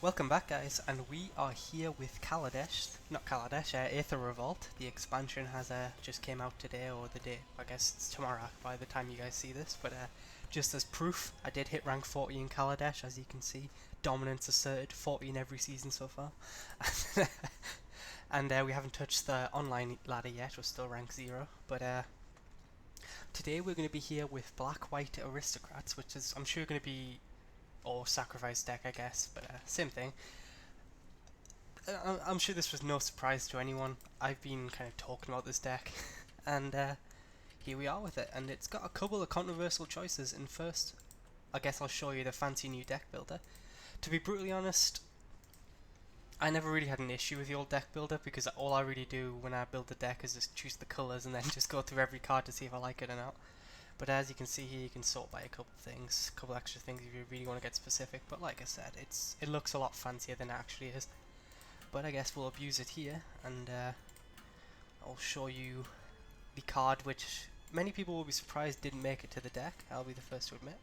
Welcome back, guys, and we are here with Aether Revolt. The expansion has just came out today, or the day, I guess it's tomorrow by the time you guys see this, but just as proof, I did hit rank 40 in Kaladesh, as you can see. Dominance asserted, 40 in every season so far. And we haven't touched the online ladder yet, we're still rank 0, but today we're going to be here with Black-White Aristocrats, which is, I'm sure, going to be or sacrifice deck, I guess, but same thing. I'm sure this was no surprise to anyone. I've been kind of talking about this deck, and here we are with it. And it's got a couple of controversial choices. And first, I guess I'll show you the fancy new deck builder. To be brutally honest, I never really had an issue with the old deck builder because all I really do when I build the deck is just choose the colours and then just go through every card to see if I like it or not. But as you can see here, you can sort by a couple things, a couple extra things if you really want to get specific. But like I said, it looks a lot fancier than it actually is. But I guess we'll abuse it here, and I'll show you the card which many people will be surprised didn't make it to the deck. I'll be the first to admit.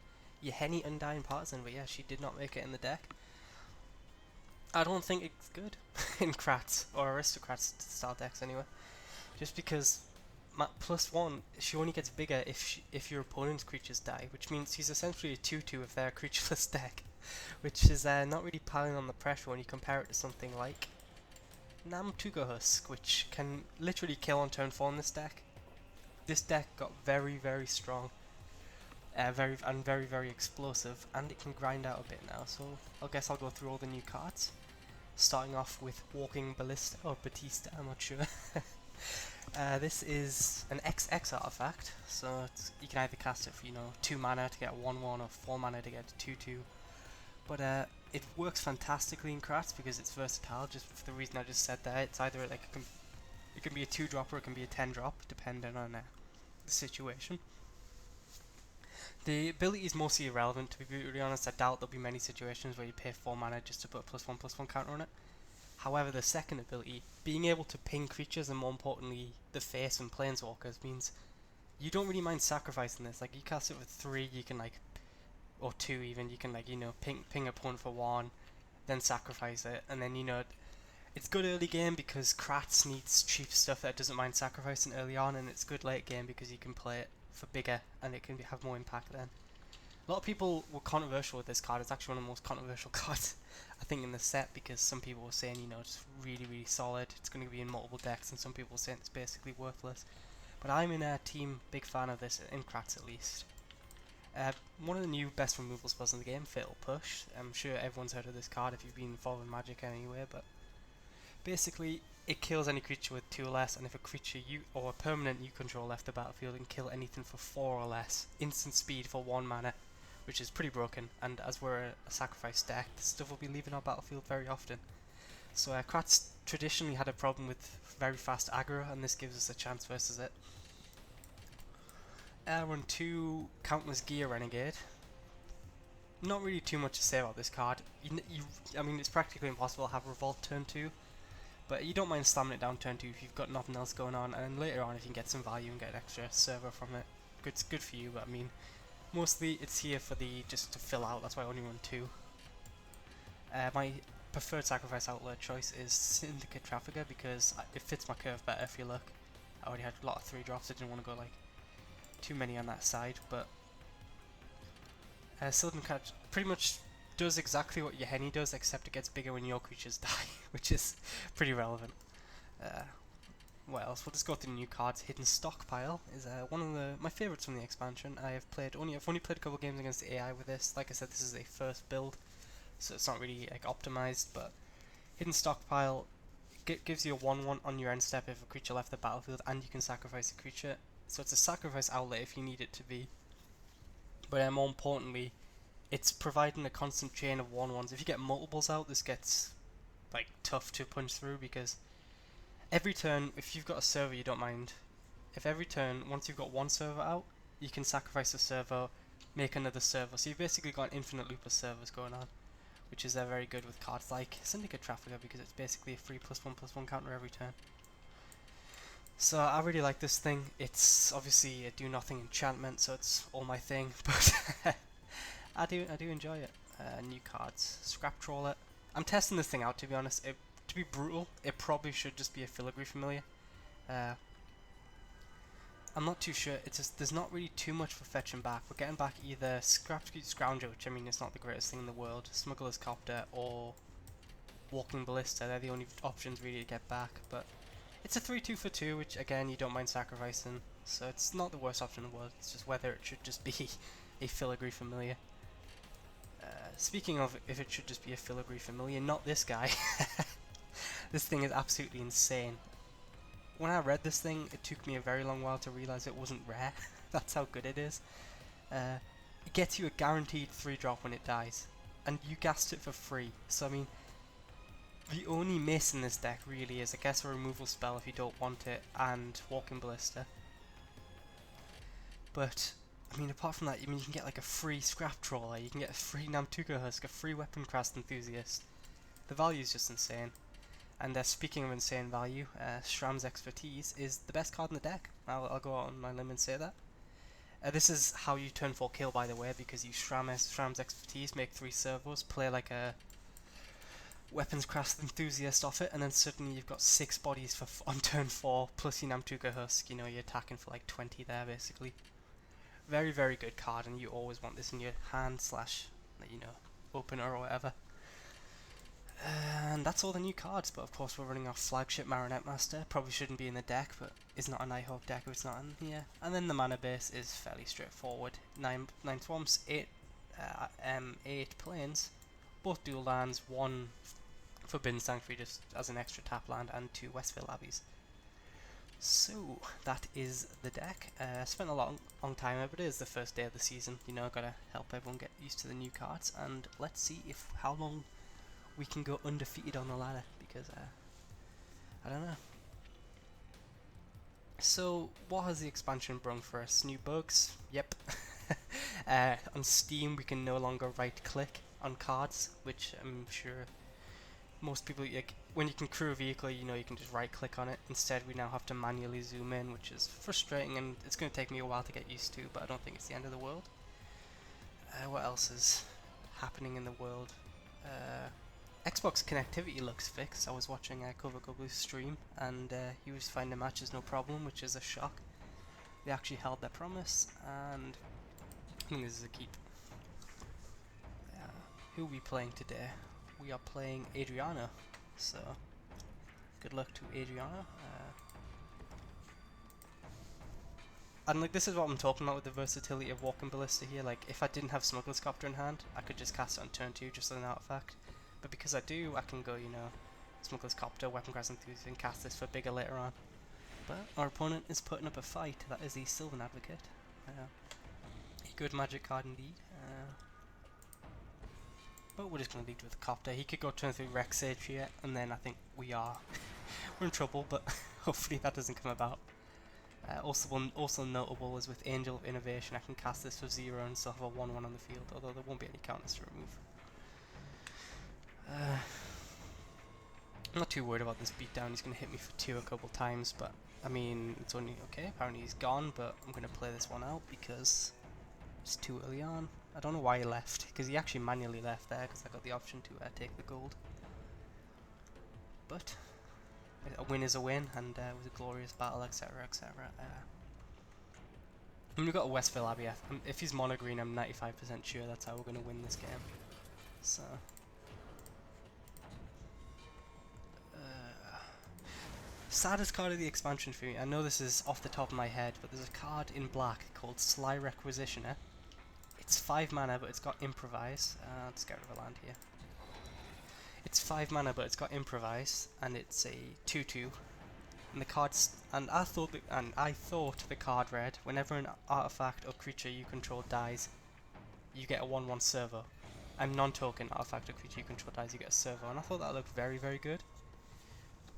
Yeheni Undying Partisan, but yeah, she did not make it in the deck. I don't think it's good in Kratz or Aristocrats style decks anyway, just because +1, she only gets bigger if your opponent's creatures die, which means she's essentially a 2/2 if they're a creatureless deck, which is not really piling on the pressure when you compare it to something like Namtuga which can literally kill on turn 4 in this deck. This deck got very, very strong, very explosive, and it can grind out a bit now, so I guess I'll go through all the new cards, starting off with Walking Ballista, or Batista, I'm not sure. This is an XX artifact, so you can either cast it for 2 mana to get a 1/1 or 4 mana to get a 2/2. But it works fantastically in Kratz because it's versatile. Just for the reason I just said there, it's either like it can be a 2-drop or it can be a 10-drop, depending on the situation. The ability is mostly irrelevant, to be brutally honest. I doubt there'll be many situations where you pay 4 mana just to put a +1/+1 counter on it. However, the second ability, being able to ping creatures and more importantly the face and planeswalkers, means you don't really mind sacrificing this. Like, you cast it for 3, you can or 2 even, you can ping opponent for 1, then sacrifice it, and then it's good early game because Kratz needs cheap stuff that doesn't mind sacrificing early on, and it's good late game because you can play it for bigger and it can have more impact then. A lot of people were controversial with this card. It's actually one of the most controversial cards, I think, in the set, because some people were saying, it's really solid, it's going to be in multiple decks, and some people were saying it's basically worthless. But I'm in a team big fan of this, in Kratz at least. One of the new best removal spells in the game, Fatal Push. I'm sure everyone's heard of this card if you've been following Magic anyway, but basically it kills any creature with 2 or less, and if a creature or a permanent you control left the battlefield, and kill anything for 4 or less, instant speed for 1 mana, which is pretty broken, and as we're a sacrifice deck, this stuff will be leaving our battlefield very often. So Kratz traditionally had a problem with very fast aggro, and this gives us a chance versus it. Run 2 Countless Gear Renegade. Not really too much to say about this card. I mean, it's practically impossible to have Revolt turn 2, but you don't mind slamming it down turn 2 if you've got nothing else going on, and later on if you can get some value and get an extra server from it, it's good for you, but I mean, mostly it's here for just to fill out, that's why I only run 2. My preferred sacrifice outlet choice is Syndicate Trafficker because it fits my curve better if you look. I already had a lot of 3-drops, I didn't want to go too many on that side, but Sylvan Catch pretty much does exactly what Yeheni does, except it gets bigger when your creatures die, which is pretty relevant. What else? We'll just go through the new cards. Hidden Stockpile is one of my favourites from the expansion. I've only played a couple of games against the AI with this. Like I said, this is a first build, so it's not really optimized, but Hidden Stockpile gives you a 1/1 on your end step if a creature left the battlefield, and you can sacrifice a creature. So it's a sacrifice outlet if you need it to be. But more importantly, it's providing a constant chain of 1/1s. If you get multiples out, this gets tough to punch through, because every turn, if you've got a server you don't mind, if every turn, once you've got one server out, you can sacrifice a server, make another server. So you've basically got an infinite loop of servers going on, which is very good with cards like Syndicate Trafficker, because it's basically a free +1/+1 counter every turn. So I really like this thing. It's obviously a do nothing enchantment, so it's all my thing, but I do enjoy it. New cards, Scrap Trawler. I'm testing this thing out, to be honest. To be brutal, it probably should just be a filigree familiar. Uh, I'm not too sure. It's just there's not really too much for fetching back. We're getting back either Scrapscoot Scrounger, which I mean is not the greatest thing in the world, Smuggler's Copter, or Walking Ballista. They're the only options really to get back. But it's a 3-2 for 2, which again you don't mind sacrificing. So it's not the worst option in the world. It's just whether it should just be a filigree familiar. Speaking of if it should just be a filigree familiar, not this guy. This thing is absolutely insane. When I read this thing, it took me a very long while to realise it wasn't rare. That's how good it is. It gets you a guaranteed 3-drop when it dies, and you gassed it for free. So I mean, the only miss in this deck really is, I guess, a removal spell if you don't want it, and Walking Ballista. But I mean, apart from that, I mean, you can get like a free Scrap Trawler, you can get a free Namtuka Husk, a free Weaponcraft Enthusiast. The value is just insane. And speaking of insane value, Shram's Expertise is the best card in the deck. I'll go out on my limb and say that. This is how you turn 4 kill, by the way, because you Shram's Expertise, make 3 servos, play like a Weaponscraft Enthusiast off it, and then suddenly you've got 6 bodies for on turn 4, plus your Namtuka Husk. You know, you're attacking for like 20 there, basically. Very, very good card, and you always want this in your hand / you know, opener or whatever. And that's all the new cards, but of course we're running our flagship Marionette Master. Probably shouldn't be in the deck, but is not a Nighthawk deck if it's not in here. And then the mana base is fairly straightforward. 9 swamps, 8 plains, both dual lands, 1 Forbidden Sanctuary just as an extra tap land, and 2 Westvale Abbeys. So that is the deck. Spent a long time there, but it is the first day of the season. You know, gotta help everyone get used to the new cards, and let's see how long we can go undefeated on the ladder, because I don't know. So what has the expansion brung for us? New bugs? Yep. On Steam we can no longer right click on cards, which I'm sure most people, like, when you can crew a vehicle, you know, you can just right click on it. Instead we now have to manually zoom in, which is frustrating, and it's going to take me a while to get used to, but I don't think it's the end of the world. What else is happening in the world? Xbox connectivity looks fixed. I was watching Cover Gobbler's stream, and he was finding matches no problem, which is a shock. They actually held their promise, and I think this is a keep. Who are we playing today? We are playing Adriana, so good luck to Adriana. And like, this is what I'm talking about with the versatility of Walking Ballista here. Like, if I didn't have Smuggler's Copter in hand, I could just cast it on turn 2 just as an artifact. But because I do, I can go, you know, Smuggler's Copter, Weaponcraft Enthusiast, and cast this for bigger later on. But our opponent is putting up a fight. That is the Sylvan Advocate. A good magic card indeed. But we're just going to lead with Copter. He could go turn 3 Rex Sage here, and then I think we're in trouble, but hopefully that doesn't come about. Also notable is with Angel of Innovation, I can cast this for 0 and still have a 1-1 on the field, although there won't be any counters to remove. I'm not too worried about this beatdown. He's going to hit me for 2 a couple times, but I mean, it's only okay. Apparently he's gone, but I'm going to play this one out because it's too early on. I don't know why he left, because he actually manually left there, because I got the option to take the gold. But a win is a win, and it was a glorious battle, etc, etc. And we've got a Westvale Abbey. If he's mono green, I'm 95% sure that's how we're going to win this game. So saddest card of the expansion for me. I know this is off the top of my head, but there's a card in black called Sly Requisitioner. It's 5 mana, but it's got Improvise. Let's get rid of a land here. It's 5 mana, but it's got Improvise, and it's a 2/2. And the cards, I thought the card read: whenever an artifact or creature you control dies, you get a 1/1 servo. And non-token artifact or creature you control dies, you get a servo. And I thought that looked very, very good.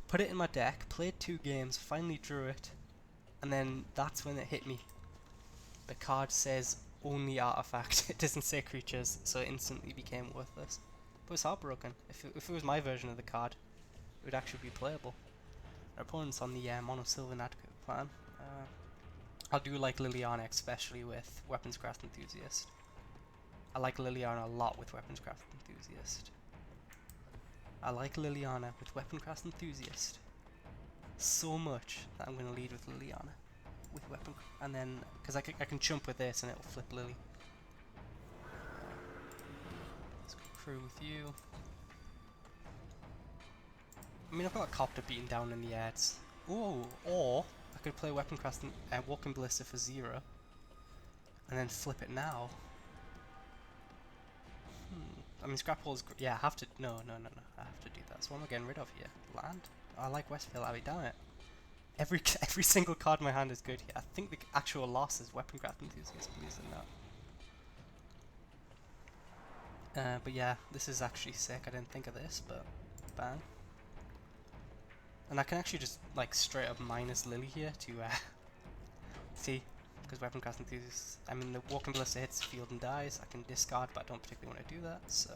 Put it in my deck, played 2 games, finally drew it, and then that's when it hit me. The card says only artifact, it doesn't say creatures, so it instantly became worthless. But it's heartbroken. If it was my version of the card, it would actually be playable. Our opponent's on the Mono Sylvan Advocate plan. I do like Liliana, especially with Weaponscraft Enthusiast. I like Liliana a lot with Weaponscraft Enthusiast. I like Liliana with Weaponcraft Enthusiast so much that I'm going to lead with Liliana with Weapon, and then because I can jump with this and it'll flip Lily. Let's go crew with you. I mean, I've got a copter beating down in the air. Ooh, or I could play Weaponcraft and Walking Ballista for 0 and then flip it now. I mean, Scrapple is yeah. I have to no. I have to do that. So what am I getting rid of here? Land. I like Westfield Abbey. Damn it. Every single card in my hand is good here. I think the actual loss is Weaponcraft Enthusiast, believe it or not. But yeah, this is actually sick. I didn't think of this, but bang. And I can actually just like straight up minus Lily here to see, because Weaponcraft Enthusiast. I mean, the Walking Ballista hits the field and dies. I can discard, but I don't particularly want to do that. So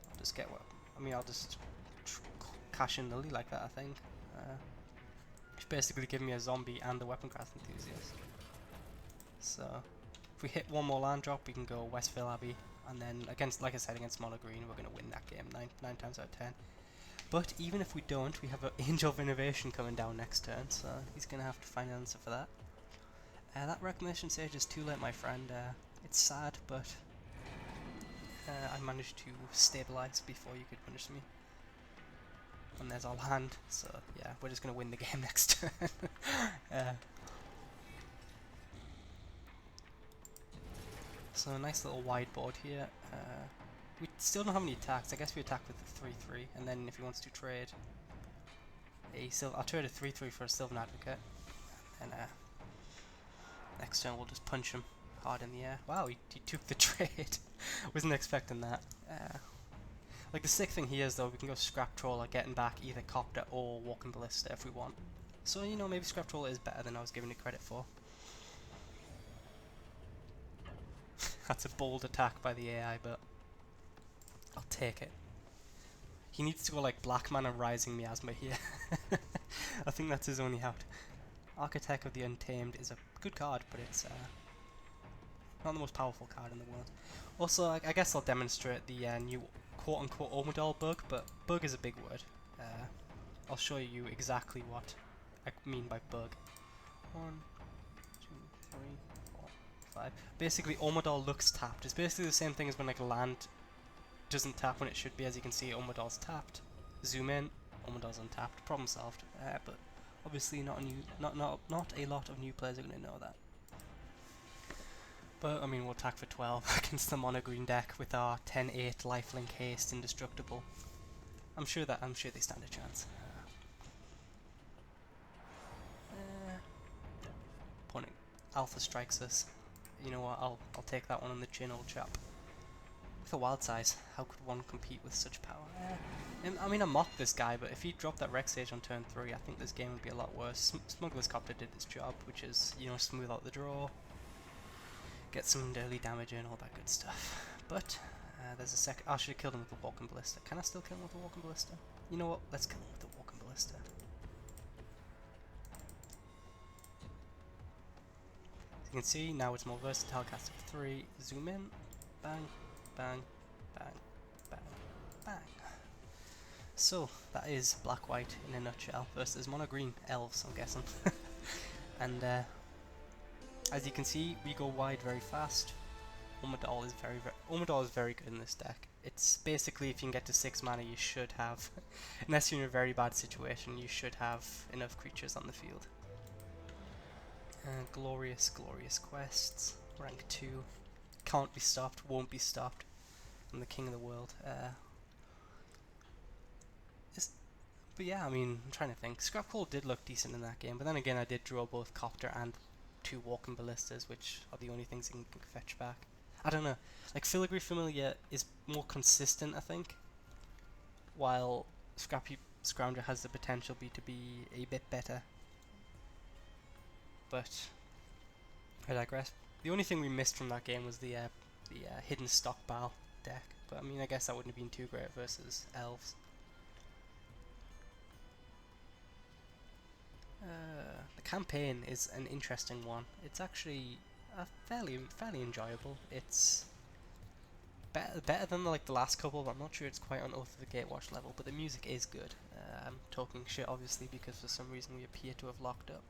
I'll just get what. I mean, I'll just cash in Lily like that, I think. Which basically give me a zombie and a Weaponcraft Enthusiast. So if we hit one more land drop, we can go Westville Abbey, and then against, like I said, against Mono Green, we're going to win that game 9 times out of 10. But even if we don't, we have an Angel of Innovation coming down next turn, so he's going to have to find an answer for that. That Reclamation Sage is too late, my friend. It's sad, but I managed to stabilize before you could punish me. And there's our hand, so yeah, we're just going to win the game next turn. So a nice little wide board here. We still don't have any attacks. I guess we attack with the 3/3, and then if he wants to trade I'll trade a 3/3 for a Sylvan Advocate, and next turn we'll just punch him hard in the air. Wow, he took the trade. Wasn't expecting that. Like the sick thing here is though, we can go Scrap Trawler, getting back either Copter or Walking Ballista if we want. So you know, maybe Scrap Trawler is better than I was giving it credit for. That's a bold attack by the AI, but I'll take it. He needs to go like Black Mana Rising Miasma here. I think that's his only out. Architect of the Untamed is a good card, but it's not the most powerful card in the world. Also, I guess I'll demonstrate the new quote-unquote Omidol bug, but bug is a big word. I'll show you exactly what I mean by bug. 1, 2, 3, 4, 5. Basically, Omidol looks tapped. It's basically the same thing as when like a land doesn't tap when it should be. As you can see, Omidol's tapped. Zoom in, Omidol's untapped. Problem solved. But obviously, not a lot of new players are going to know that. But I mean, we'll attack for 12 against the mono green deck with our 10/8 lifelink haste indestructible. I'm sure they stand a chance. Opponent Alpha strikes us. You know what? I'll take that one on the chin, old chap. With a wild size, how could one compete with such power? I mean, I mocked this guy, but if he dropped that Rex Sage on turn 3, I think this game would be a lot worse. Smuggler's Copter did its job, which is, you know, smooth out the draw, get some early damage in, all that good stuff. But there's a second. I should have killed him with the Walking Ballista. Can I still kill him with the Walking Ballista? You know what? Let's kill him with the Walking Ballista. As you can see, now it's more versatile. Cast of 3. Zoom in. Bang. Bang. Bang. Bang. Bang. So that is Black White in a nutshell versus Mono Green Elves, I'm guessing. And as you can see, we go wide very fast. Omidol is very good in this deck. It's basically, if you can get to 6 mana, you should have, unless you're in a very bad situation, you should have enough creatures on the field. Glorious quests. Rank 2. Can't be stopped, won't be stopped. I'm the king of the world. But yeah, I mean, I'm trying to think. Scrapclaw did look decent in that game, but then again, I did draw both Copter and 2 Walking Ballistas, which are the only things you can fetch back. I don't know. Like, Filigree Familiar is more consistent, I think, while Scrappy Scrounger has the potential to be a bit better. But I digress. The only thing we missed from that game was the hidden stockpile deck, but I mean, I guess that wouldn't have been too great versus elves. The campaign is an interesting one. It's actually fairly enjoyable. It's better than like the last couple, but I'm not sure it's quite on Oath of the Gatewatch level, but the music is good. I'm talking shit obviously because for some reason we appear to have locked up.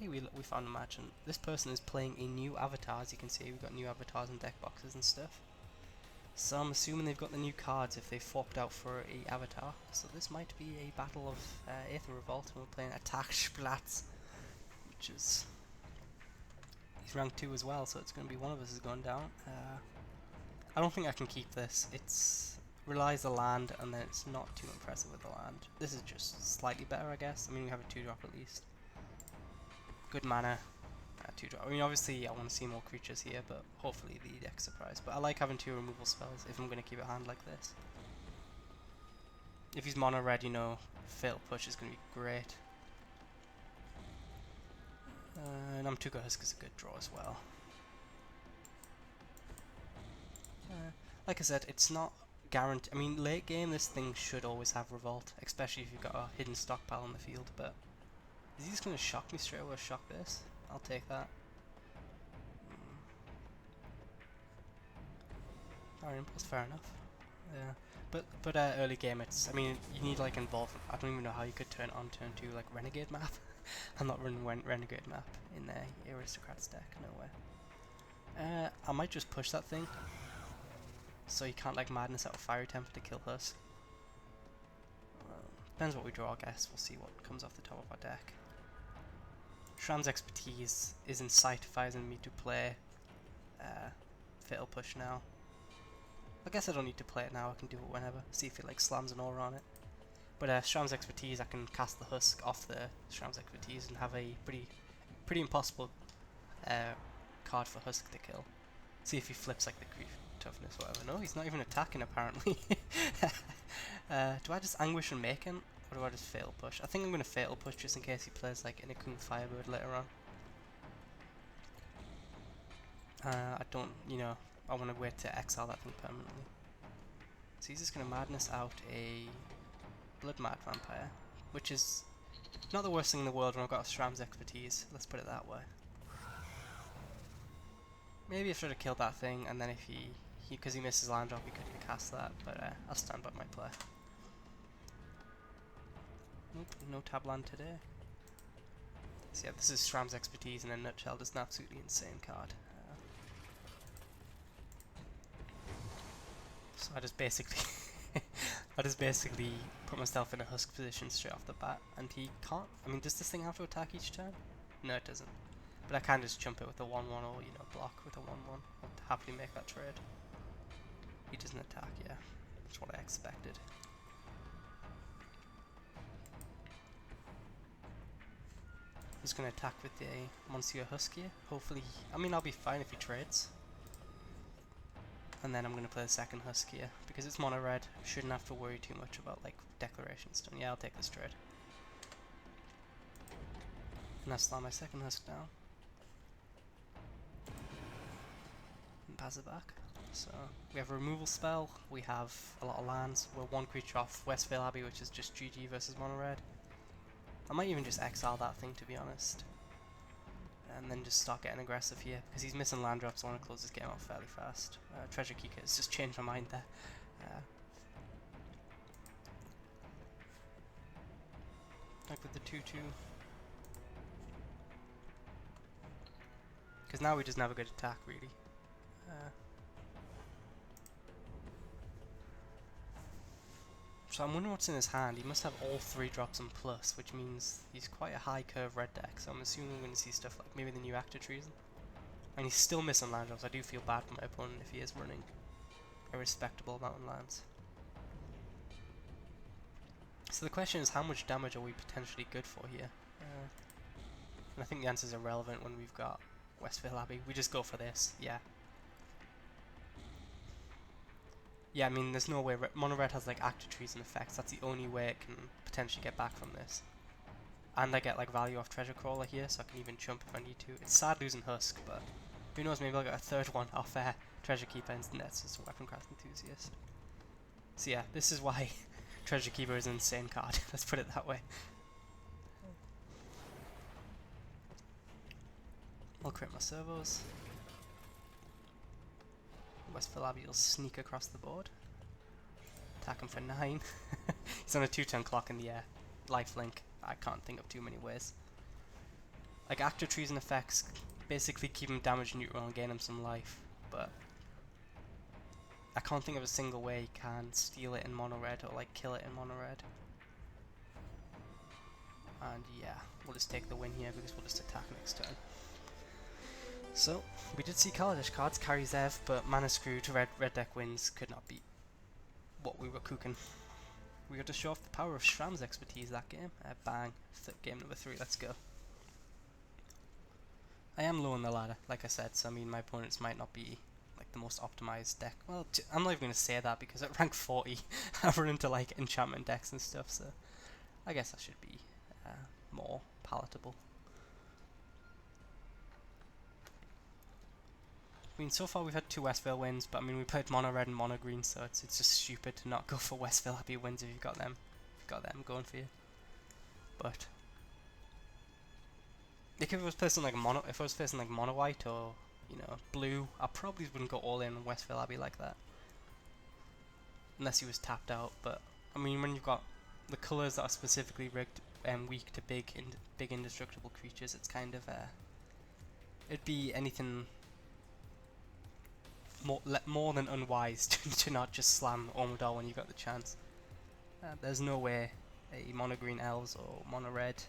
Hey, we found a match, and this person is playing a new avatar. As you can see, we've got new avatars and deck boxes and stuff. So I'm assuming they've got the new cards if they forked out for a avatar. So this might be a battle of Aether Revolt, and we're playing Attack Splatz, which is... he's rank 2 as well, so it's going to be one of us is going down. I don't think I can keep this. It's relies the land, and then it's not too impressive with the land. This is just slightly better, I guess. I mean, we have a 2-drop at least. Good mana. 2-drop. I mean, obviously I want to see more creatures here, but hopefully the deck's surprise. But I like having 2 removal spells if I'm going to keep a hand like this. If he's mono red, you know, Fatal Push is going to be great. And Namtuga Husk is a good draw as well. Like I said, it's not guaranteed. I mean, late game this thing should always have Revolt, especially if you've got a hidden stockpile on the field, but is he just going to shock me straight away or shock this? I'll take that. Alright, impulse, fair enough. Yeah, but early game, it's, I mean, you need like involvement. I don't even know how you could turn on turn 2 like Renegade map. I'm not running Renegade map in the Aristocrats deck, no way. I might just push that thing, so you can't like Madness out of Fiery Temper to kill Husk. Depends what we draw, I guess. We'll see what comes off the top of our deck. Shram's expertise is incentivizing me to play Fatal Push now. I guess I don't need to play it now, I can do it whenever. See if it like slams an aura on it. But Shram's expertise, I can cast the Husk off the Shram's expertise and have a pretty impossible card for Husk to kill. See if he flips like the grief toughness, whatever. No, he's not even attacking apparently. Do I just Anguish and make him? Or do I just Fatal Push? I think I'm going to Fatal Push just in case he plays like Inakun Firebird later on. I don't, you know, I want to wait to exile that thing permanently. So he's just going to Madness out a Blood Mad Vampire, which is not the worst thing in the world when I've got Shram's expertise, let's put it that way. Maybe I should have killed that thing, and then if because he misses land drop, he couldn't cast that, but I'll stand by my play. Nope, no tab land today. So yeah, this is Shram's expertise in a nutshell, just an absolutely insane card. So I just basically put myself in a Husk position straight off the bat, and he can't. I mean, does this thing have to attack each turn? No, it doesn't. But I can just jump it with a 1-1 or, you know, block with a 1-1. I'd happily make that trade. He doesn't attack, yeah. That's what I expected. He's going to attack with a Monsieur Husk here. Hopefully, I mean, I'll be fine if he trades. And then I'm going to play the second Husk here. Because it's mono red, shouldn't have to worry too much about, like, Declaration Stone. Yeah, I'll take this trade. And I'll slam my second Husk down. And pass it back. So, we have a removal spell, we have a lot of lands, we're 1 creature off Westvale Abbey, which is just GG versus mono red. I might even just exile that thing, to be honest. And then just start getting aggressive here, because he's missing land drops, so I want to close this game out fairly fast. Treasure Keeper has just changed my mind there. Like with the 2-2. Because now we just have a good attack, really. So I'm wondering what's in his hand. He must have all 3 drops and plus, which means he's quite a high curve red deck, so I'm assuming we're going to see stuff like maybe the new Actor Treason. And he's still missing land drops. I do feel bad for my opponent if he is running a respectable amount of lands. So the question is, how much damage are we potentially good for here? And I think the answer is irrelevant when we've got Westvale Abbey. We just go for this, yeah. Yeah, I mean, there's no way. Mono red has like Actor Treason effects. That's the only way it can potentially get back from this. And I get like value off Treasure Crawler here, so I can even jump if I need to. It's sad losing Husk, but who knows? Maybe I'll get a 3rd one off Treasure Keeper instead. That's just a Weaponcraft Enthusiast. So yeah, this is why Treasure Keeper is an insane card. Let's put it that way. I'll create my servos. Westfield Abbey will sneak across the board. Attack him for 9. He's on a 2-turn clock in the air. Lifelink. I can't think of too many ways. Like, active trees and effects basically keep him damage neutral and gain him some life, but I can't think of a single way he can steal it in mono red or like kill it in mono red. And yeah, we'll just take the win here because we'll just attack next turn. So, we did see Kaladesh cards, carry Zev, but mana screw to red deck wins could not beat what we were cooking. We got to show off the power of Shram's expertise that game. Bang, game number 3, let's go. I am low on the ladder, like I said, so I mean my opponents might not be like the most optimized deck. Well, I'm not even going to say that because at rank 40 I run into like enchantment decks and stuff, so I guess I should be more palatable. I mean, so far we've had 2 Westvale wins, but I mean we played mono red and mono green, so it's just stupid to not go for Westvale Abbey wins if you've got them going for you. But like if I was facing like mono white or blue, I probably wouldn't go all in on Westvale Abbey like that, unless he was tapped out. But I mean, when you've got the colours that are specifically rigged and weak to big indestructible creatures, it's kind of it'd be anything more than unwise to not just slam Ormodal when you got the chance. There's no way a mono green elves or mono red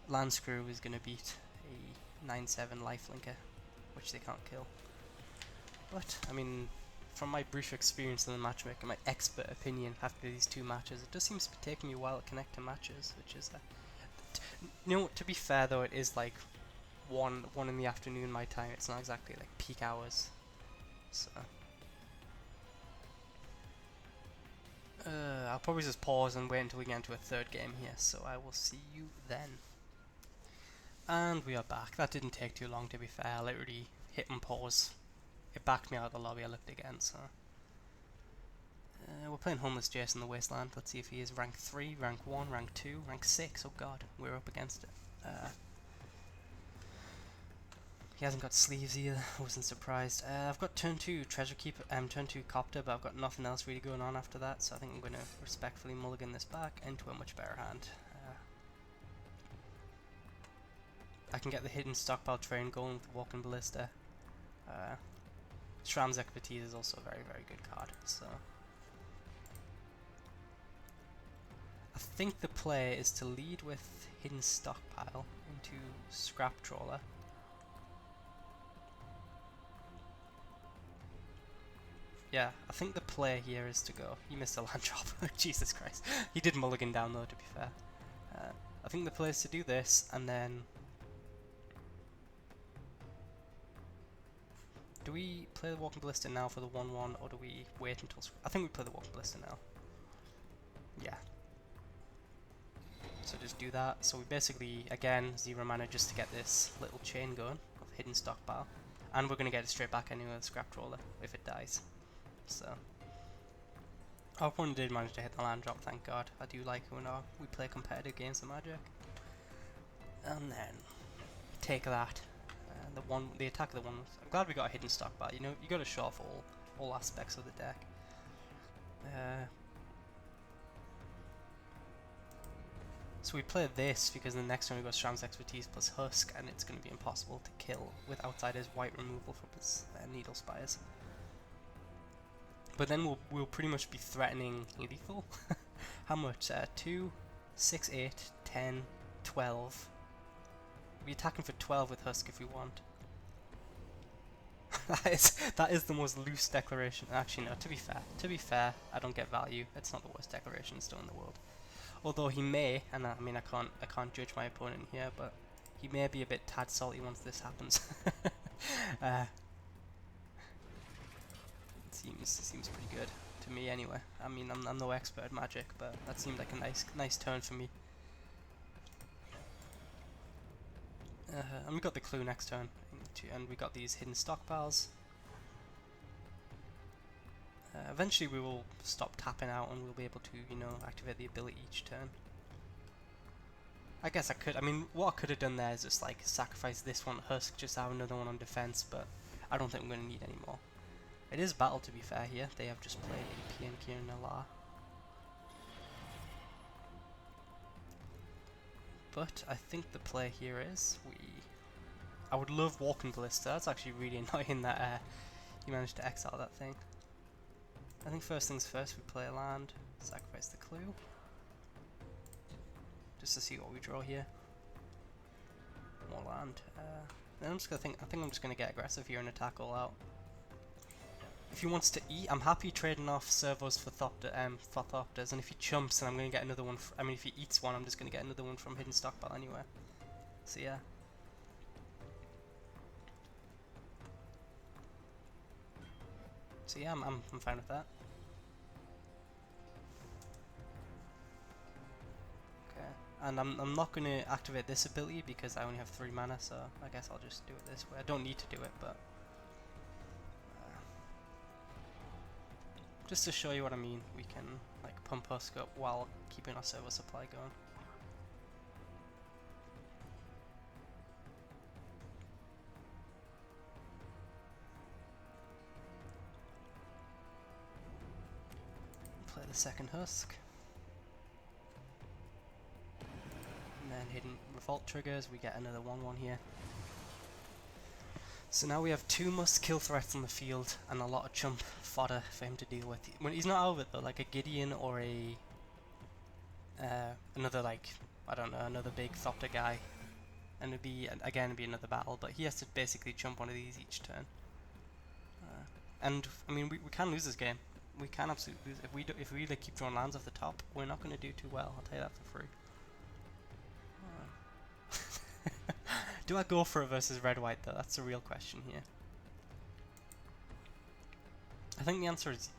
land screw is gonna beat a 9/7 lifelinker, which they can't kill. But I mean, from my brief experience in the matchmaker, my expert opinion after these 2 matches, it does seem to be taking me a while to connect to matches, which is to be fair though, it is like 1 in the afternoon my time. It's not exactly like peak hours. So I'll probably just pause and wait until we get into a 3rd game here, so I will see you then. And we are back. That didn't take too long, to be fair. I literally hit and pause. It backed me out of the lobby. I looked again, so we're playing Homeless Jason in the Wasteland. Let's see if he is rank 3, rank 1, rank 2, rank 6. Oh god, we're up against it. He hasn't got sleeves either. I wasn't surprised. I've got turn 2 Treasure Keeper, turn 2 Copter, but I've got nothing else really going on after that, so I think I'm going to respectfully mulligan this back into a much better hand. I can get the hidden stockpile train going with the Walking Ballista. Shram's expertise is also a very, very good card, so I think the play is to lead with hidden stockpile into Scrap Trawler. Yeah, I think the play here is to go. He missed a land drop. Jesus Christ. He did mulligan down though, to be fair. I think the play is to do this, and then do we play the Walking Ballista now for the 1/1, or do we wait until... I think we play the Walking Ballista now. Yeah. So just do that. So we basically, again, 0 mana just to get this little chain going of hidden stockpile. And we're going to get it straight back anyway with Scrap Trawler if it dies. So our opponent did manage to hit the land drop, thank god. I do like when we play competitive games of Magic. And then take that. The attack of the 1. I'm glad we got a hidden stockpile. You got to show off all aspects of the deck. So we play this because the next one we got Shram's expertise plus Husk, and it's going to be impossible to kill with Outsider's white removal from his Needle Spires. But then we'll pretty much be threatening lethal. How much? 2, 6, 8, 10, 12. We'll be attacking for 12 with Husk if we want. that is the most loose declaration. Actually, no. To be fair, I don't get value. It's not the worst declaration still in the world. Although he may, and I mean I can't judge my opponent here, but he may be a bit tad salty once this happens. Seems pretty good to me anyway. I mean I'm no expert at Magic, but that seemed like a nice turn for me. And we got the clue next turn, and we got these hidden stockpiles. Eventually we will stop tapping out and we'll be able to, activate the ability each turn. I guess I mean, what I could have done there is just like sacrifice this one Husk, just have another one on defense, but I don't think I'm going to need any more. It is battle, to be fair here. They have just played AP and Kieran Alar. But I think the play here is I would love Walking Ballista. That's actually really annoying that you managed to exile that thing. I think first things first, we play a land, sacrifice the clue. Just to see what we draw here. More land. Then I'm just gonna I think I'm just gonna get aggressive here and attack all out. If he wants to eat, I'm happy trading off servos for Thopters, and if he chumps, then I'm gonna get another one. I mean, if he eats one, I'm just gonna get another one from hidden stockpile anyway. So yeah. So yeah, I'm fine with that. Okay, and I'm not going to activate this ability because I only have 3 mana, so I guess I'll just do it this way. I don't need to do it, but just to show you what I mean, we can like pump Husk up while keeping our server supply going. Play the second Husk. And then hidden Revolt triggers, we get another 1/1 here. So now we have 2 must-kill threats on the field and a lot of chump fodder for him to deal with. When he's not out of it though, like a Gideon or a another like, I don't know, another big Thopter guy, and it'd be another battle, but he has to basically chump one of these each turn. And I mean, we can lose this game. We can absolutely lose if we like, keep drawing lands off the top. We're not going to do too well. I'll tell you that for free. Do I go for it versus red-white though? That's the real question here. I think the answer is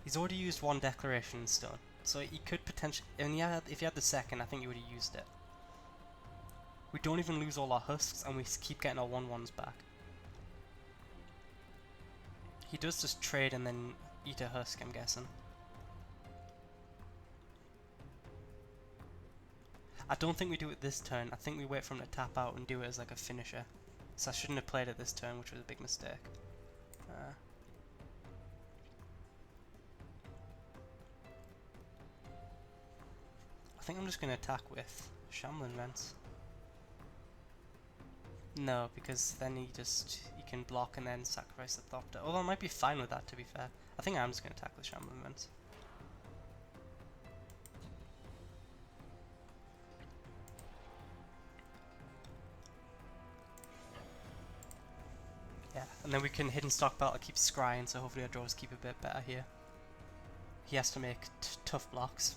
he's already used 1 declaration in stone, so he could potentially. And if he had the second, I think he would have used it. We don't even lose all our husks, and we keep getting our 1/1s back. He does just trade and then eat a husk, I'm guessing. I don't think we do it this turn. I think we wait for him to tap out and do it as like a finisher. So I shouldn't have played it this turn, which was a big mistake. I think I'm just going to attack with Shambling Vents. No, because then he can block and then sacrifice the Thopter. Although I might be fine with that, to be fair. I think I'm just going to attack with Shambling Vents. Yeah, and then we can hidden stockpile to keep scrying, so hopefully our draws keep a bit better here. He has to make tough blocks.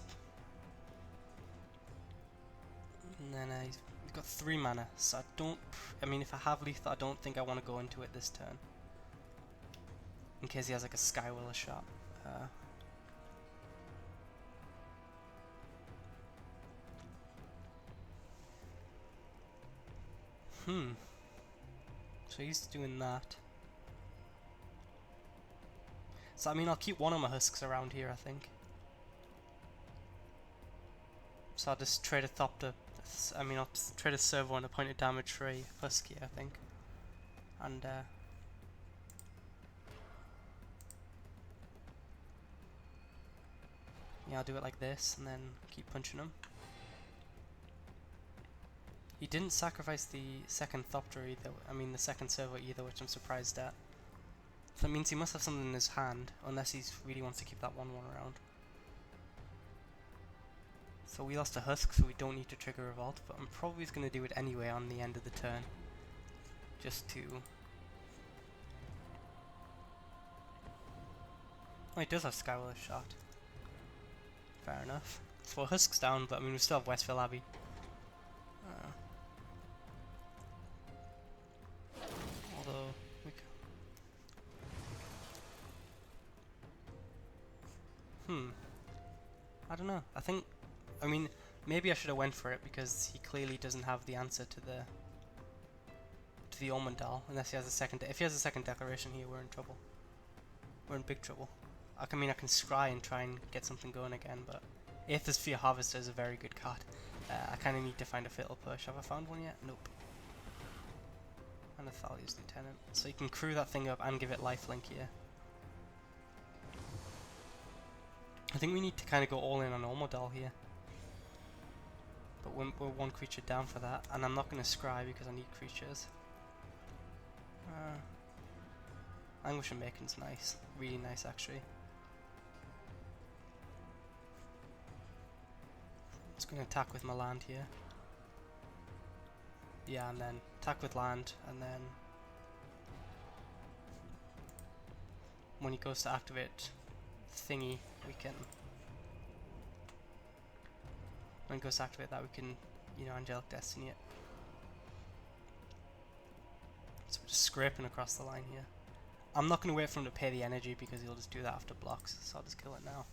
And then he's got 3 mana, so I mean, if I have lethal, I don't think I want to go into it this turn. In case he has like a Skywiller shot. So he's doing that. So I mean, I'll keep one of my husks around here, I think. So I'll just trade a Thopter. I mean, I'll trade a servo and a point of damage for a husky, I think. And yeah, I'll do it like this and then keep punching him. He didn't sacrifice the second Thopter either, I mean the second servo either, which I'm surprised at. So that means he must have something in his hand, unless he really wants to keep that 1/1 around. So we lost a husk, so we don't need to trigger Revolt, but I'm probably going to do it anyway on the end of the turn. Just to... Oh, he does have Skywiller's shot. Fair enough. So husk's down, but I mean we still have Westville Abbey. Although we I don't know. I mean, maybe I should have went for it because he clearly doesn't have the answer to the Omendal unless he has a second. If he has a second declaration here, we're in trouble. We're in big trouble. I mean, I can scry and try and get something going again, but Aether's Fear Harvester is a very good card. I kind of need to find a Fatal Push. Have I found one yet? Nope. and Athalia's lieutenant. So you can crew that thing up and give it lifelink here. I think we need to kind of go all in on Ormodal here. But we're one creature down for that, and I'm not going to scry because I need creatures. Anguish and Makin's nice. Really nice, actually. It's going to attack with my land here. Yeah, and then attack with land, and then when he goes to activate thingy, we can. When he goes to activate that, we can, you know, Angelic Destiny it. So we're just scraping across the line here. I'm not going to wait for him to pay the energy because he'll just do that after blocks, so I'll just kill it now.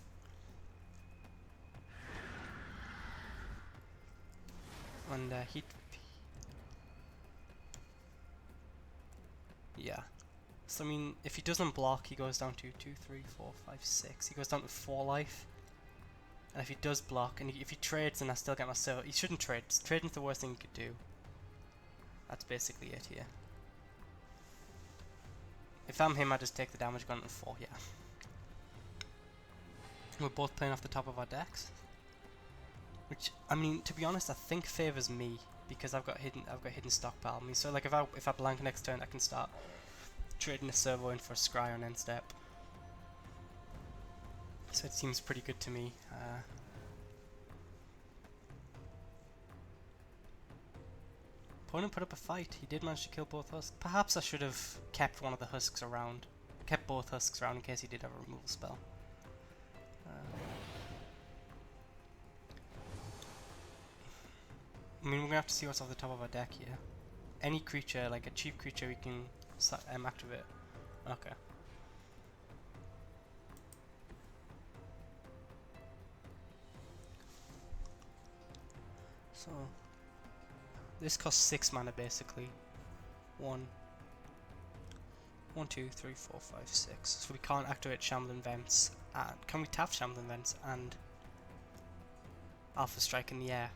And he... Yeah. So I mean, if he doesn't block, he goes down to 2, 3, 4, 5, 6. He goes down to 4 life. And if he does block, and if he trades and I still get my servo... He shouldn't trade. Trading's the worst thing he could do. That's basically it here. If I'm him, I just take the damage, gone to 4, yeah. We're both playing off the top of our decks. Which, I mean, to be honest, I think favours me. Because I've got hidden stockpile. I mean, so like if I blank next turn, I can start trading a servo in for a scry on end step. So it seems pretty good to me. Opponent put up a fight. He did manage to kill both husks. Perhaps I should have kept one of the husks around. Kept both husks around in case he did have a removal spell. I mean, we're going to have to see what's off the top of our deck here. Any creature, like a cheap creature, we can activate. Okay. So, this costs 6 mana basically. 1, 2, 3, 4, 5, 6. So we can't activate Shambling Vents. Can we tap Shambling Vents and Alpha Strike in the air?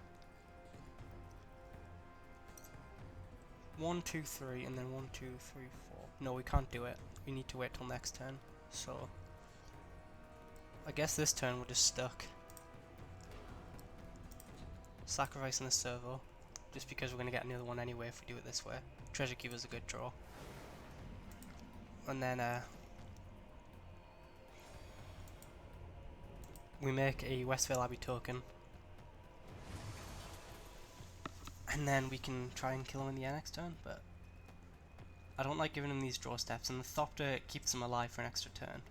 1, 2, 3, and then 1, 2, 3, 4. No, we can't do it. We need to wait till next turn. So, I guess this turn we're just stuck. Sacrificing the servo, just because we're going to get another one anyway if we do it this way. Treasure Keeper's a good draw. And then, we make a Westvale Abbey token. And then we can try and kill him in the air next turn, but I don't like giving him these draw steps, and the Thopter keeps him alive for an extra turn.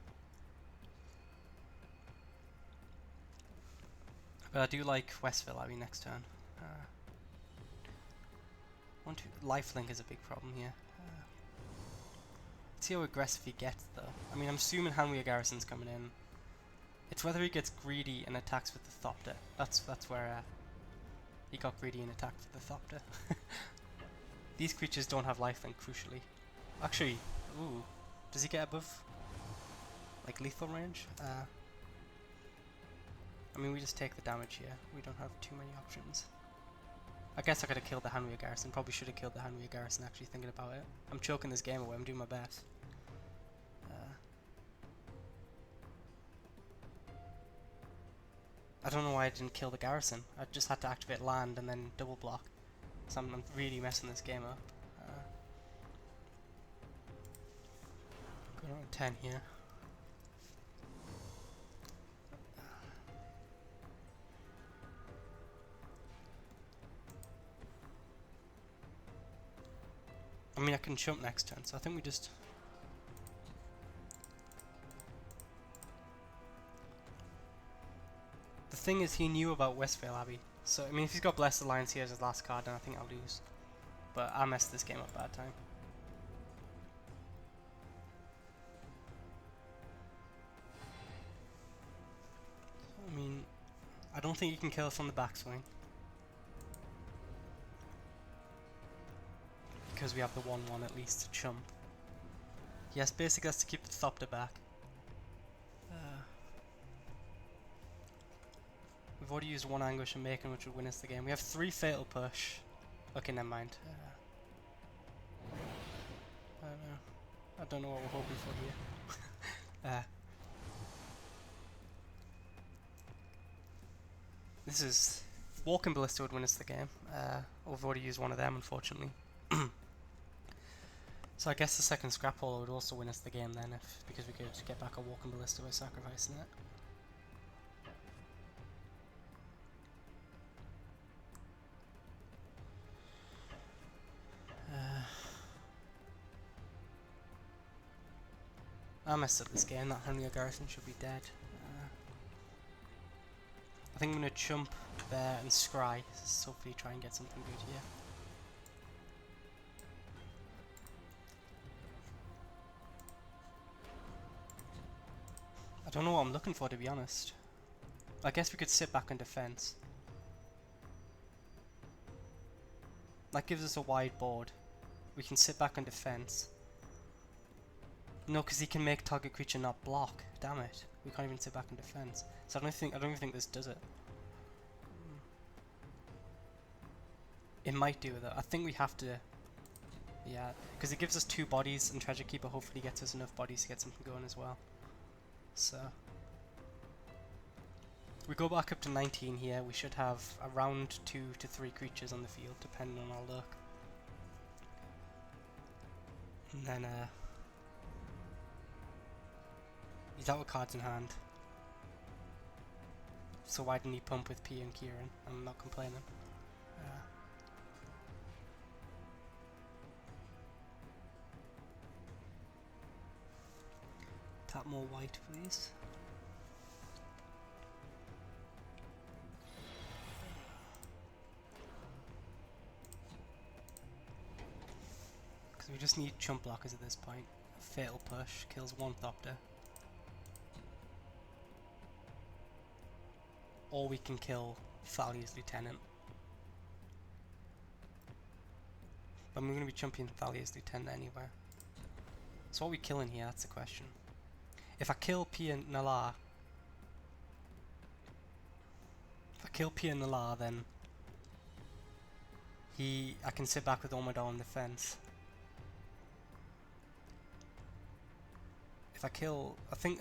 But I do like Westvale Abbey next turn. 1, 2, lifelink is a big problem here. Let's see how aggressive he gets though. I mean, I'm assuming Hanwea Garrison's coming in. It's whether he gets greedy and attacks with the Thopter. That's where he got greedy and attacked with the Thopter. These creatures don't have lifelink, crucially. Actually, ooh, does he get above like lethal range? I mean, we just take the damage here. We don't have too many options. I guess I could have killed the Hanwea Garrison. Probably should have killed the Hanwea Garrison, actually, thinking about it. I'm choking this game away. I'm doing my best. I don't know why I didn't kill the Garrison. I just had to activate land and then double block. So I'm really messing this game up. Going on 10 here. I mean, I can jump next turn, so I think we just... The thing is, he knew about Westvale Abbey, so I mean, if he's got Blessed Alliance here as his last card, then I think I'll lose. But I messed this game up bad time. I mean, I don't think you can kill us on the backswing. Because we have the 1/1 at least to chump. Yes, basically that's to keep the Thopter back. We've already used 1 Anguish and Macon, which would win us the game. We have 3 Fatal Push. Okay, never mind. don't know what we're hoping for here. This is... Walking Ballista would win us the game. We've already used one of them, unfortunately. So I guess the second Scrap Hauler would also win us the game then, because we could get back a Walking Ballista by sacrificing it. I messed up this game. That Henry Garrison should be dead. I think I'm going to chump there and scry, so hopefully try and get something good here. I don't know what I'm looking for, to be honest. I guess we could sit back and defense. That gives us a wide board. We can sit back and defense. No, because he can make target creature not block. Damn it. We can't even sit back and defense. So I don't even think this does it. It might do it though. I think we have to. Yeah, because it gives us 2 bodies, and Treasure Keeper hopefully gets us enough bodies to get something going as well. So we go back up to 19 here. We should have around 2 to 3 creatures on the field, depending on our luck. And then he's out with cards in hand. So why didn't he pump with P and Kieran? I'm not complaining. Tap more white, please. Because we just need chump blockers at this point. Fatal Push kills 1 Thopter. Or we can kill Thalia's Lieutenant. But we're going to be chumping Thalia's Lieutenant anyway. So what are we killing here? That's the question. If I kill Pia Nala, then I can sit back with Omidor on defense. If I kill, and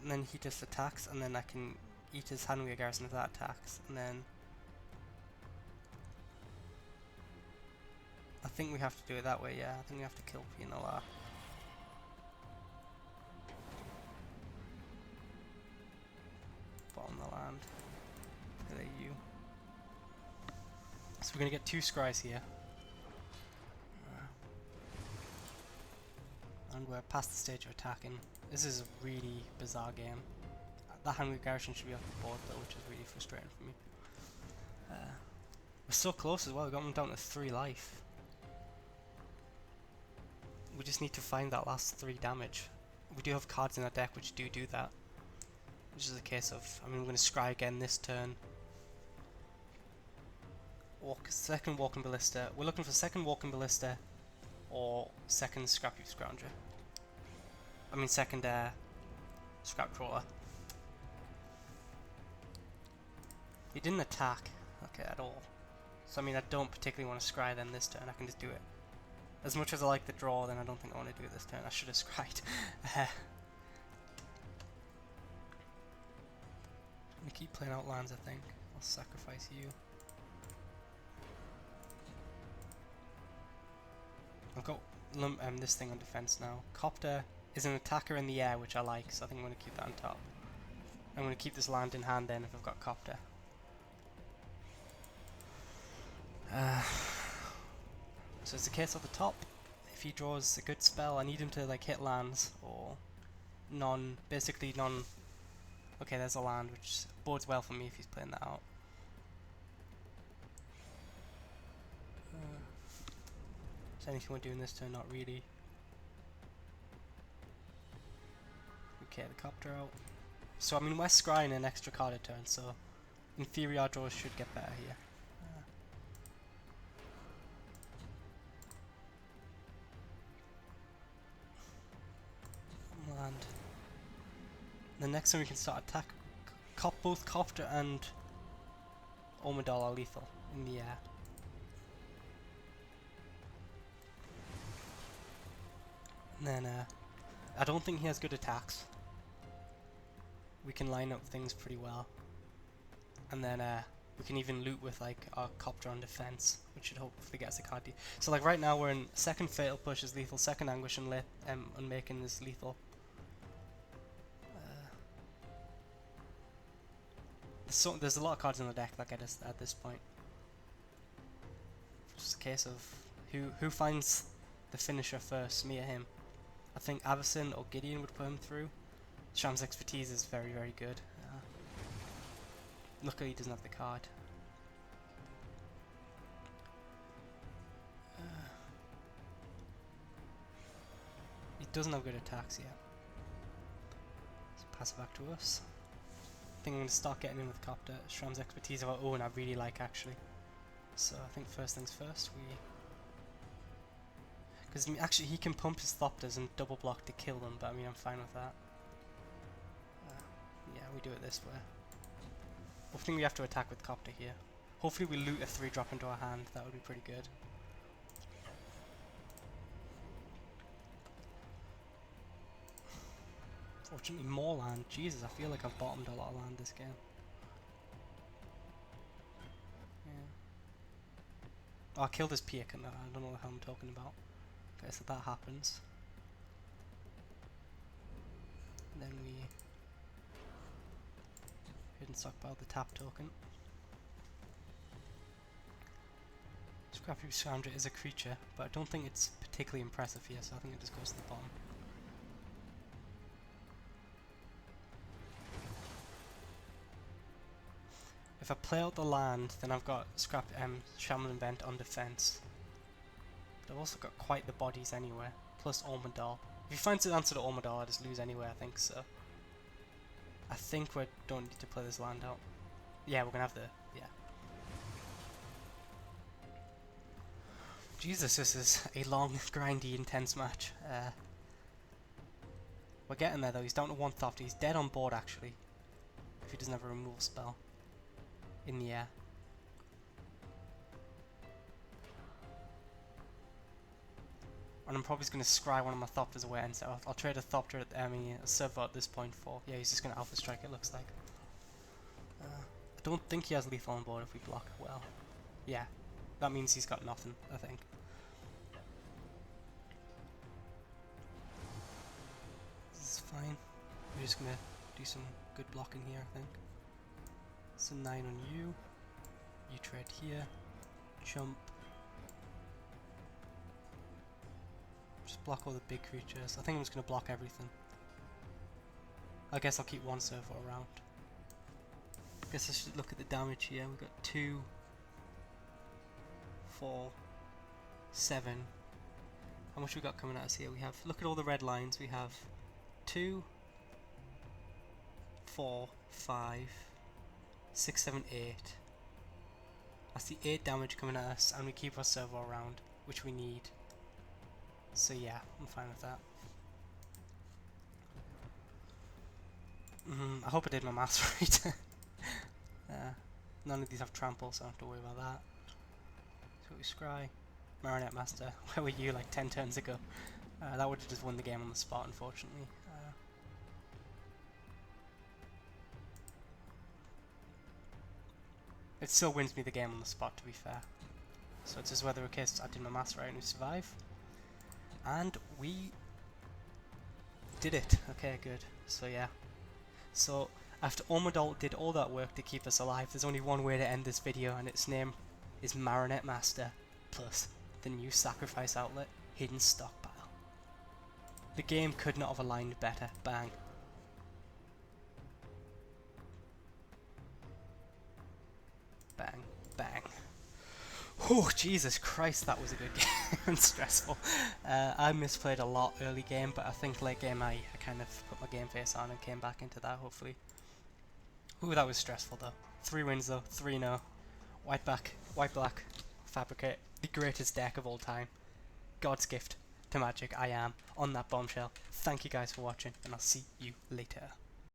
then he just attacks, and then I can eat his Hanwei Garrison if that attacks, and then I think we have to do it that way. Yeah, I think we have to kill Pia Nala. On the land. There you. So we're going to get 2 scries here. And we're past the stage of attacking. This is a really bizarre game. That Hanwei Garrison should be off the board though, which is really frustrating for me. We're so close as well, we got them down to 3 life. We just need to find that last 3 damage. We do have cards in our deck which do that. Which is a case of, we're going to scry again this turn. Second Walking Ballista. We're looking for second Walking Ballista or second Scrappy Scrounger. Second Scrap Trawler. He didn't attack, at all. So I don't particularly want to scry them this turn. I can just do it. As much as I like the draw, then I don't think I want to do it this turn. I should have scried. I keep playing out lands, I think. I'll sacrifice you. I've got this thing on defense now. Copter is an attacker in the air, which I like, so I think I'm going to keep that on top. I'm going to keep this land in hand then if I've got Copter. So it's the case at the top. If he draws a good spell, I need him to hit lands or basically non. Okay, there's a land, which bodes well for me if he's playing that out. Is there anything we're doing this turn? Not really. Okay, the Copter out. So we're scrying an extra card a turn, so in theory our draws should get better here. Land. The next time we can start attack. Both Copter and Omidor are lethal in the air. And then I don't think he has good attacks. We can line up things pretty well. And then we can even loot with like our copter on defense, which should hopefully get us a card. So like right now we're in second fatal push is lethal, second anguish and unmaking is lethal. So there's a lot of cards in the deck that get us at this point. It's just a case of who finds the finisher first, me or him. I think Avacyn or Gideon would put him through. Sham's expertise is very, very good. Luckily he doesn't have the card. He doesn't have good attacks yet. So pass it back to us. I think I'm going to start getting in with Copter. Shram's expertise of our own I really like actually. So I think first things first, because actually he can pump his Thopters and double block to kill them, but I mean I'm fine with that. Yeah, we do it this way. I think we have to attack with Copter here. Hopefully we loot a 3-drop into our hand, that would be pretty good. Fortunately more land. Jesus, I feel like I've bottomed a lot of land this game. Yeah. Oh, I killed his Piak and I don't know what the hell I'm talking about. Okay, so that happens. And then we hidden stockpile the tap token. Scrappy Scoundrel is a creature, but I don't think it's particularly impressive here, so I think it just goes to the bottom. If I play out the land, then I've got Shaman Vent on defense. But I've also got quite the bodies anyway, plus Ormadal. If he finds the answer to Ormadal, I just lose anyway, I think, so. I think we don't need to play this land out. Yeah, we're gonna have the, yeah. Jesus, this is a long, grindy, intense match. We're getting there though, he's down to 1 Thopter, he's dead on board actually. If he doesn't have a removal spell in the air. And I'm probably just going to scry one of my Thopters away, and so I'll trade a Thopter at a server at this point for, yeah, he's just going to Alpha Strike it looks like. I don't think he has lethal on board if we block well. Yeah, that means he's got nothing, I think. This is fine. We're just going to do some good blocking here, I think. So 9 on you. You trade here. Jump. Just block all the big creatures. I think I'm just going to block everything. I guess I'll keep one servo around. I guess I should look at the damage here. We've got 2, 4, 7. How much we got coming at us here? We have, look at all the red lines. We have 2, 4, 5, 6, 7, 8. That's the 8 damage coming at us, and we keep our servo around, which we need. So yeah, I'm fine with that. I hope I did my maths right. None of these have trample, so I don't have to worry about that. So we scry. Marionette Master, where were you like 10 turns ago? That would have just won the game on the spot, unfortunately. It still wins me the game on the spot, to be fair. So it's just whether a case I did my maths right and we survive. And we did it. Okay, good. So yeah. So after Ormadal did all that work to keep us alive, there's only one way to end this video, and its name is Marionette Master plus the new sacrifice outlet, hidden stockpile. The game could not have aligned better. Bang. Bang. Bang. Oh, Jesus Christ, that was a good game and stressful. I misplayed a lot early game, but I think late game I kind of put my game face on and came back into that, hopefully. Ooh, that was stressful though. 3 wins though, 3-0. White black, fabricate, the greatest deck of all time. God's gift to Magic, I am. On that bombshell, thank you guys for watching, and I'll see you later.